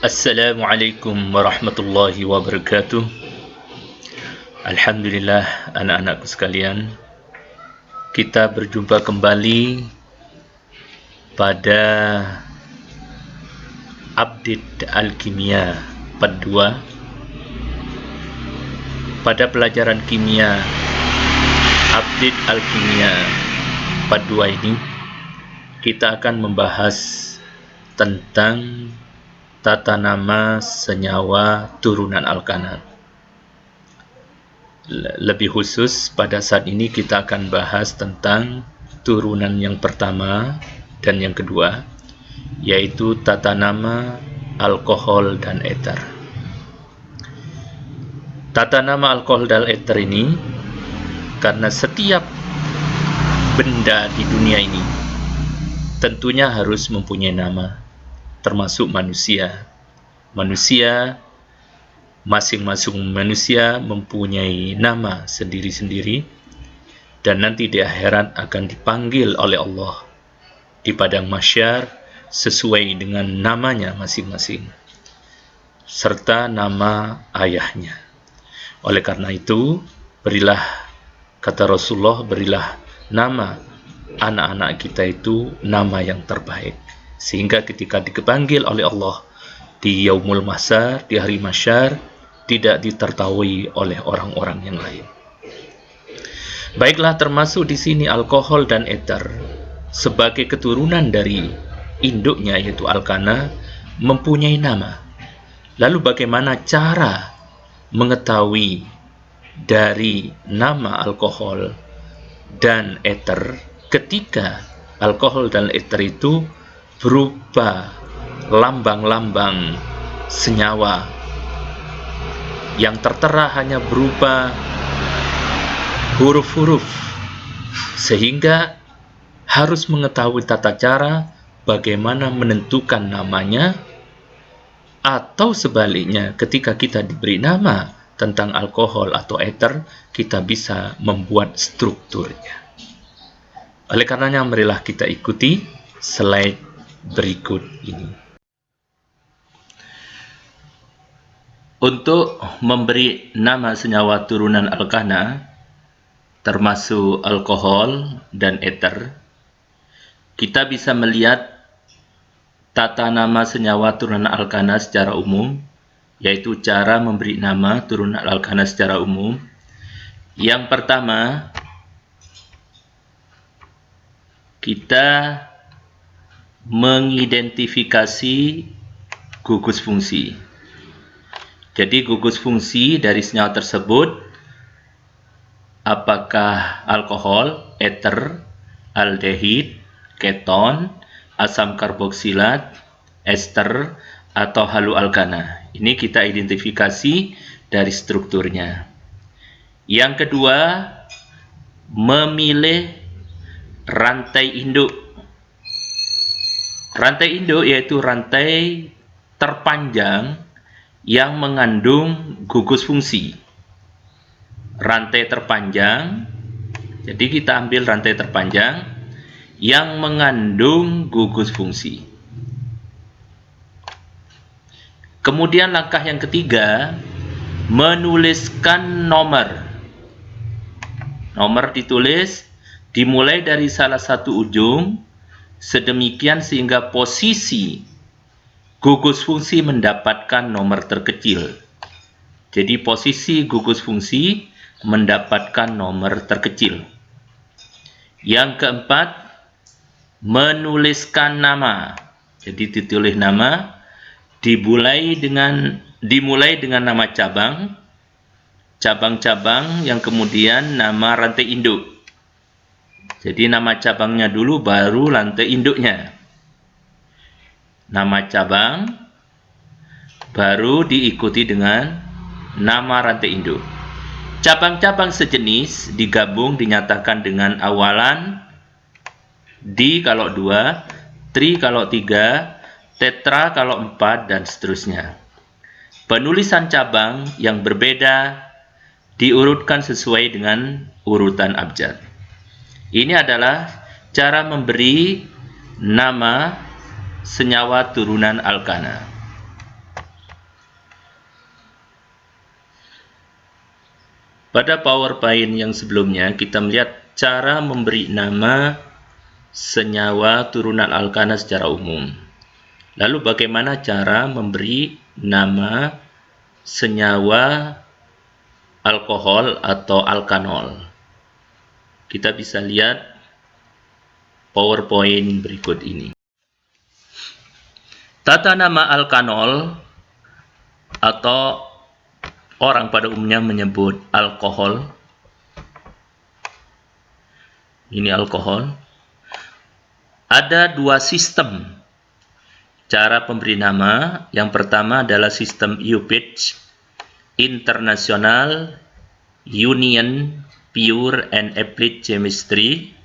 Assalamualaikum warahmatullahi wabarakatuh. Alhamdulillah anak-anakku sekalian, kita berjumpa kembali pada update Alkimia part 2. Pada pelajaran kimia update Alkimia part 2 ini, kita akan membahas tentang tata nama senyawa turunan alkana. Lebih khusus, pada saat ini kita akan bahas tentang turunan yang pertama dan yang kedua, yaitu tata nama alkohol dan eter. Tata nama alkohol dan eter ini, karena setiap benda di dunia ini tentunya harus mempunyai nama, termasuk manusia. Masing-masing manusia mempunyai nama sendiri-sendiri, dan nanti di akhirat akan dipanggil oleh Allah di padang mahsyar sesuai dengan namanya masing-masing, serta nama ayahnya. Oleh karena itu, berilah, kata Rasulullah, berilah nama anak-anak kita itu nama yang terbaik, sehingga ketika dipanggil oleh Allah di yaumul mahsyar, di hari mahsyar, tidak ditertawahi oleh orang-orang yang lain. Baiklah, termasuk di sini alkohol dan eter sebagai keturunan dari induknya yaitu alkana mempunyai nama. Lalu bagaimana cara mengetahui dari nama alkohol dan eter ketika alkohol dan eter itu berupa lambang-lambang senyawa yang tertera hanya berupa huruf-huruf, sehingga harus mengetahui tata cara bagaimana menentukan namanya, atau sebaliknya ketika kita diberi nama tentang alkohol atau eter, kita bisa membuat strukturnya. Oleh karenanya, marilah kita ikuti slide berikut ini. Untuk memberi nama senyawa turunan alkana, termasuk alkohol dan eter, kita bisa melihat tata nama senyawa turunan alkana secara umum, yaitu cara memberi nama turunan alkana secara umum. Yang pertama, kita mengidentifikasi gugus fungsi. Jadi gugus fungsi dari senyawa tersebut, apakah alkohol, eter, aldehid, keton, asam karboksilat, ester, atau halualkana. Ini kita identifikasi dari strukturnya. Yang kedua, memilih rantai induk. Rantai induk yaitu rantai terpanjang yang mengandung gugus fungsi. Rantai terpanjang, jadi kita ambil rantai terpanjang yang mengandung gugus fungsi. Kemudian langkah yang ketiga, menuliskan nomor. Nomor ditulis dimulai dari salah satu ujung, sedemikian sehingga posisi gugus fungsi mendapatkan nomor terkecil. Jadi posisi gugus fungsi mendapatkan nomor terkecil. Yang keempat, menuliskan nama. Jadi ditulis nama, dimulai dengan nama cabang, cabang-cabang yang kemudian nama rantai induk. Jadi nama cabangnya dulu baru rantai induknya. Nama cabang baru diikuti dengan nama rantai induk. Cabang-cabang sejenis digabung dinyatakan dengan awalan di kalau 2, tri kalau 3, tetra kalau 4, dan seterusnya. Penulisan cabang yang berbeda diurutkan sesuai dengan urutan abjad. Ini adalah cara memberi nama senyawa turunan alkana. Pada PowerPoint yang sebelumnya kita melihat cara memberi nama senyawa turunan alkana secara umum. Lalu bagaimana cara memberi nama senyawa alkohol atau alkanol? Kita bisa lihat PowerPoint berikut ini. Tata nama alkanol atau orang pada umumnya menyebut alkohol. Ini alkohol. Ada dua sistem cara pemberi nama. Yang pertama adalah sistem UPICH, International Union Pure and Applied Chemistry.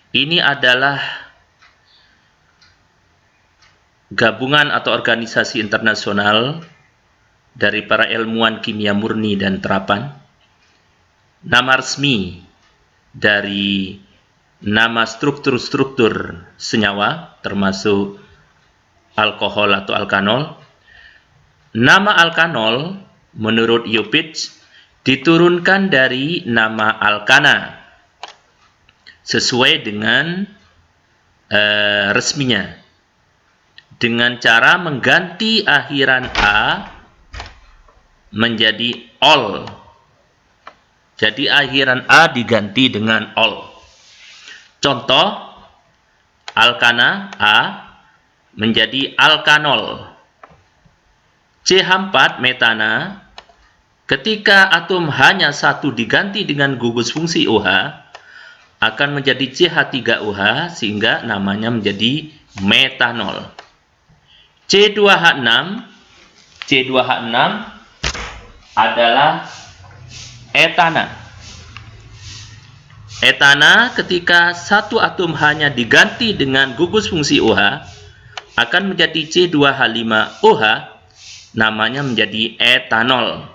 Ini adalah gabungan atau organisasi internasional dari para ilmuwan kimia murni dan terapan. Nama resmi dari nama struktur-struktur senyawa termasuk alkohol atau alkanol. Nama alkanol menurut UPICH diturunkan dari nama alkana sesuai dengan resminya, dengan cara mengganti akhiran A menjadi ol. Jadi akhiran A diganti dengan ol. Contoh, alkana A menjadi alkanol. CH4 metana, ketika atom hanya satu diganti dengan gugus fungsi OH, akan menjadi CH3OH sehingga namanya menjadi metanol. C2H6 adalah etana. Etana ketika satu atom hanya diganti dengan gugus fungsi OH akan menjadi C2H5OH, namanya menjadi etanol,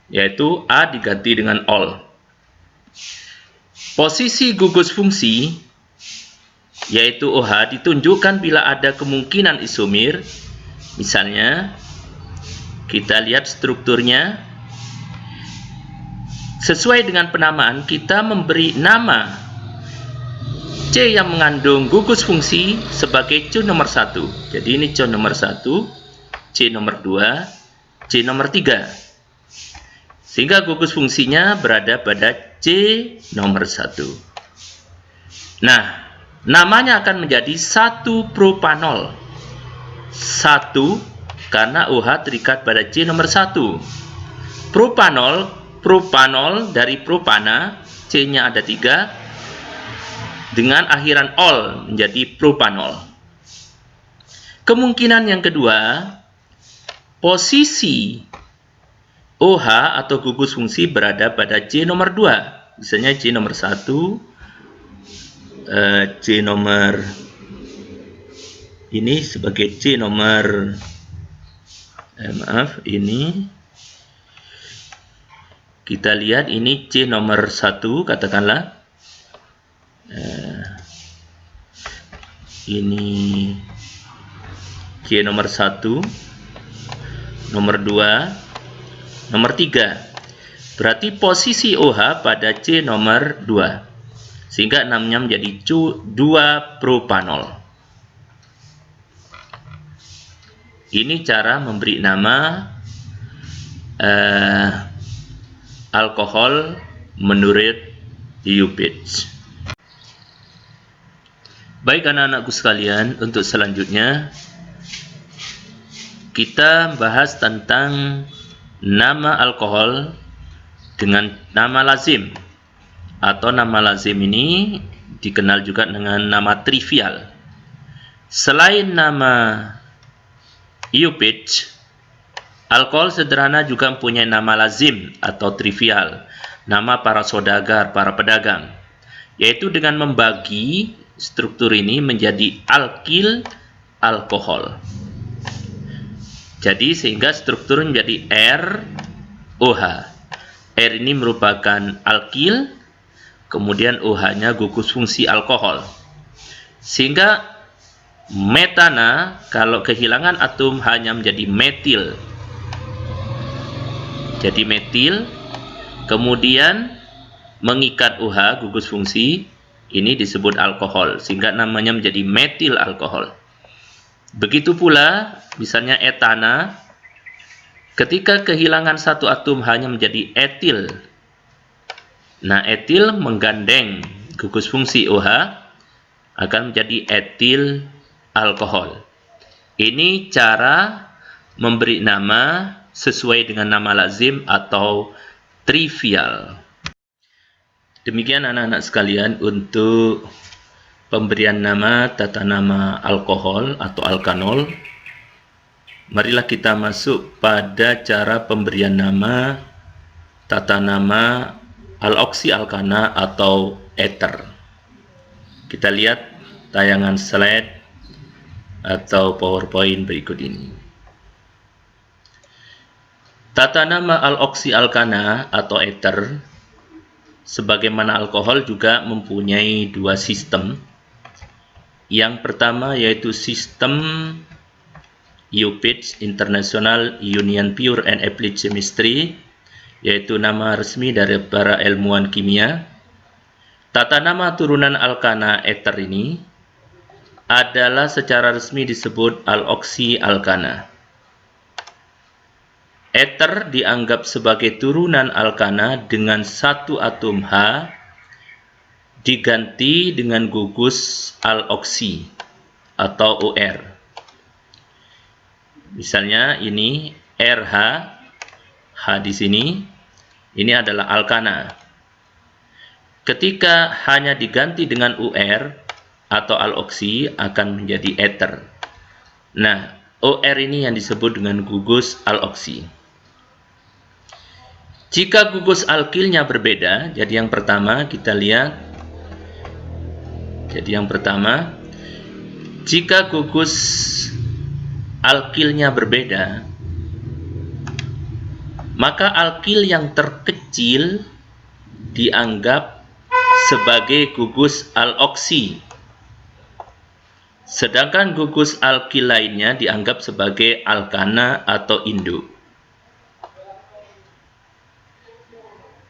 yaitu A diganti dengan ol. Posisi gugus fungsi yaitu OH ditunjukkan bila ada kemungkinan isomer. Misalnya kita lihat strukturnya. Sesuai dengan penamaan, kita memberi nama C yang mengandung gugus fungsi sebagai C nomor 1. Jadi ini C nomor 1, C nomor 2, C nomor 3. Sehingga gugus fungsinya berada pada C nomor 1. Nah, namanya akan menjadi 1-propanol. 1 karena OH terikat pada C nomor 1. Propanol dari propana, C-nya ada 3, dengan akhiran ol menjadi propanol. Kemungkinan yang kedua, posisi OH atau gugus fungsi berada pada C nomor 2. Misalnya C nomor 1, C nomor ini sebagai C nomor ini kita lihat ini C nomor 1 katakanlah, ini C nomor 1, nomor 2, nomor 3. Berarti posisi OH pada C nomor 2, sehingga namanya menjadi 2-propanol. Ini cara memberi nama alkohol menurut UPICH. Baik anak-anakku sekalian, untuk selanjutnya kita bahas tentang nama alkohol dengan nama lazim, atau nama lazim ini dikenal juga dengan nama trivial. Selain nama UPICH, alkohol sederhana juga mempunyai nama lazim atau trivial, nama para saudagar, para pedagang, yaitu dengan membagi struktur ini menjadi alkil alkohol. Jadi sehingga struktur menjadi ROH. R ini merupakan alkil, kemudian OH-nya gugus fungsi alkohol. Sehingga metana kalau kehilangan atom hanya menjadi metil. Jadi metil, Kemudian mengikat OH, gugus fungsi, ini disebut alkohol, sehingga namanya menjadi metil alkohol. Begitu pula, misalnya etana, ketika kehilangan satu atom hanya menjadi etil. Nah, etil menggandeng gugus fungsi OH akan menjadi etil alkohol. Ini cara memberi nama sesuai dengan nama lazim atau trivial. Demikian anak-anak sekalian untuk pemberian nama tata nama alkohol atau alkanol. Marilah kita masuk pada cara pemberian nama tata nama aloksi alkana atau ether. Kita lihat tayangan slide atau PowerPoint berikut ini. Tata nama aloksi alkana atau ether sebagaimana alkohol juga mempunyai dua sistem. Yang pertama yaitu sistem UPICH, International Union Pure and Applied Chemistry, yaitu nama resmi dari para ilmuwan kimia. Tata nama turunan alkana ether ini adalah secara resmi disebut aloksi alkana. Ether dianggap sebagai turunan alkana dengan satu atom H diganti dengan gugus aloksi atau OR. Misalnya ini RH, H di sini, ini adalah alkana. Ketika hanya diganti dengan UR atau aloksi akan menjadi ether. Nah, OR ini yang disebut dengan gugus aloksi. Jika gugus alkilnya berbeda, jadi yang pertama kita lihat. Jadi yang pertama, jika gugus alkilnya berbeda, maka alkil yang terkecil dianggap sebagai gugus aloksi, sedangkan gugus alkil lainnya dianggap sebagai alkana atau induk.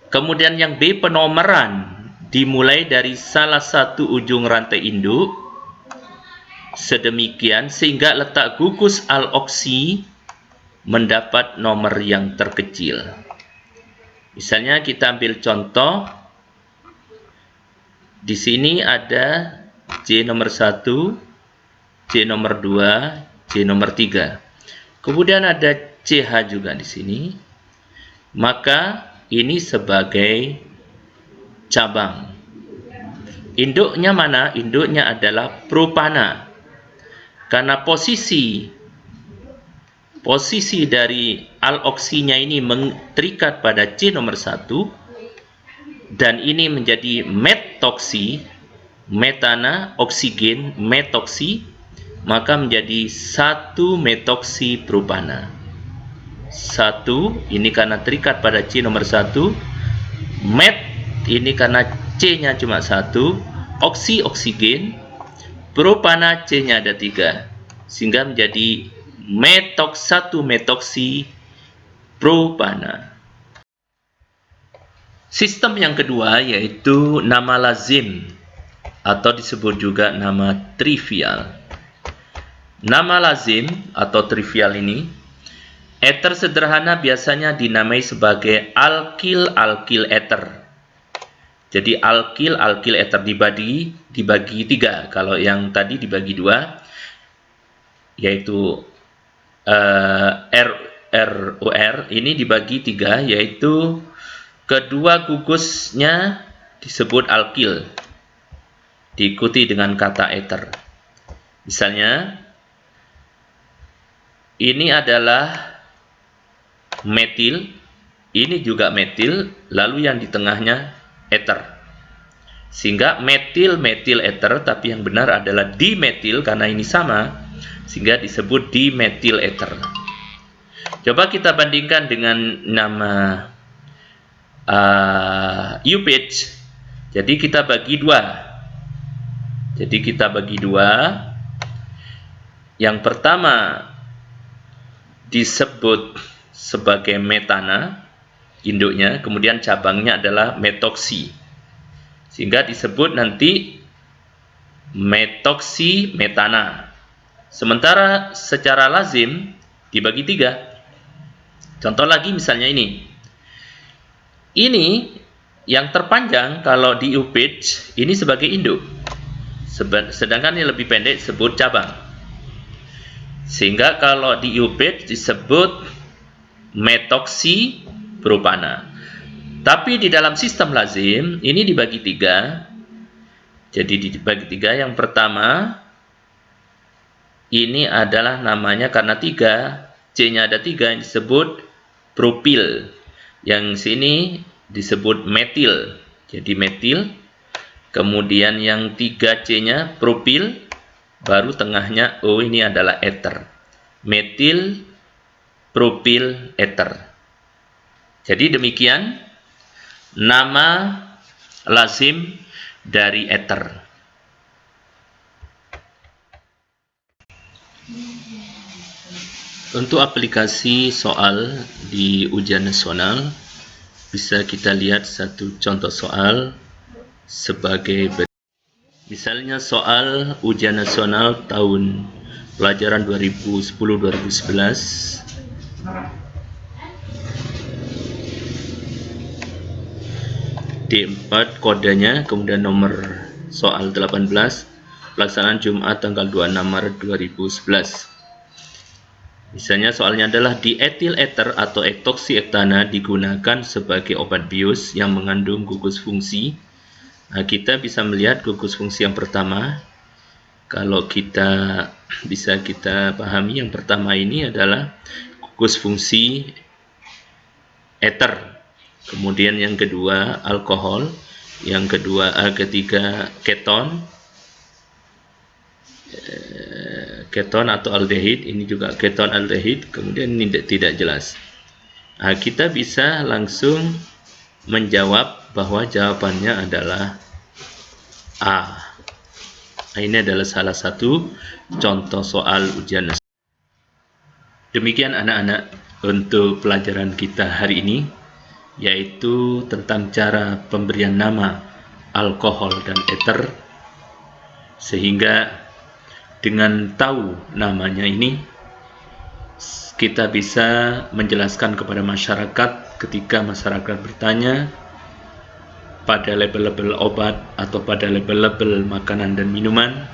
Kemudian yang B, penomeran dimulai dari salah satu ujung rantai induk sedemikian sehingga letak gugus aloksi mendapat nomor yang terkecil. Misalnya kita ambil contoh. Di sini ada C nomor 1, C nomor 2, C nomor 3. Kemudian ada CH juga di sini. Maka ini sebagai cabang. Induknya mana? Induknya adalah propana. Karena posisi dari aloksinya ini terikat pada C nomor 1 dan ini menjadi metoksi, metana, oksigen, metoksi, maka menjadi 1 metoksi propana. 1 ini karena terikat pada C nomor 1, met ini karena C-nya cuma 1, oksigen, propana C-nya ada 3, sehingga menjadi 1 metoksi propana. Sistem yang kedua yaitu nama lazim atau disebut juga nama trivial. Nama lazim atau trivial ini, ether sederhana biasanya dinamai sebagai alkil ether. Jadi alkil ether dibagi 3. Kalau yang tadi dibagi 2, yaitu ROR, ini dibagi 3, yaitu kedua gugusnya disebut alkil, diikuti dengan kata ether. Misalnya, ini adalah metil, ini juga metil, lalu yang di tengahnya ether. Sehingga metil ether, tapi yang benar adalah dimetil karena ini sama, sehingga disebut dimetil ether. Coba kita bandingkan dengan nama UPICH. Jadi kita bagi 2. Yang pertama disebut sebagai metana, induknya, kemudian cabangnya adalah metoksi, sehingga disebut nanti metoksimetana. Sementara secara lazim dibagi 3. Contoh lagi misalnya ini. Ini yang terpanjang kalau di UPage ini sebagai induk. Sedangkan yang lebih pendek disebut cabang. Sehingga kalau di UPage disebut metoksipropana. Tapi di dalam sistem lazim ini dibagi 3. Jadi dibagi 3. Yang pertama ini adalah namanya karena 3, C-nya ada 3 yang disebut propil. Yang sini disebut metil. Jadi metil. Kemudian yang 3C-nya propil, baru tengahnya O ini adalah ether. Metil propil ether. Jadi demikian nama lazim dari ether. Untuk aplikasi soal di ujian nasional, bisa kita lihat satu contoh soal sebagai berikut. Misalnya soal ujian nasional tahun pelajaran 2010-2011. D4 kodenya, kemudian nomor soal 18, pelaksanaan Jumat tanggal 26 Maret 2011. Misalnya soalnya adalah dietil ether atau etoksiektana digunakan sebagai obat bius yang mengandung gugus fungsi. Nah, kita bisa melihat gugus fungsi yang pertama. Kalau kita bisa kita pahami, yang pertama ini adalah gugus fungsi ether. Kemudian yang kedua alkohol, yang ketiga keton. Keton atau aldehid, ini juga keton aldehid, kemudian ini tidak jelas. Nah, kita bisa langsung menjawab bahwa jawabannya adalah A. Nah, ini adalah salah satu contoh soal ujian nasional. Demikian anak-anak untuk pelajaran kita hari ini, yaitu tentang cara pemberian nama alkohol dan ether, sehingga dengan tahu namanya ini, kita bisa menjelaskan kepada masyarakat ketika masyarakat bertanya pada label-label obat atau pada label-label makanan dan minuman,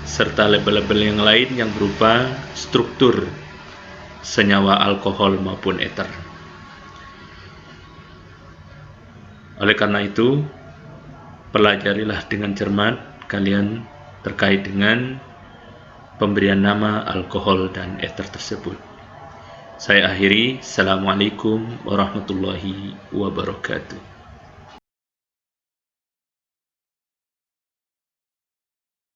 serta label-label yang lain yang berupa struktur senyawa alkohol maupun ether. Oleh karena itu, pelajarilah dengan cermat kalian terkait dengan pemberian nama alkohol dan ether tersebut. Saya akhiri. Assalamualaikum warahmatullahi wabarakatuh.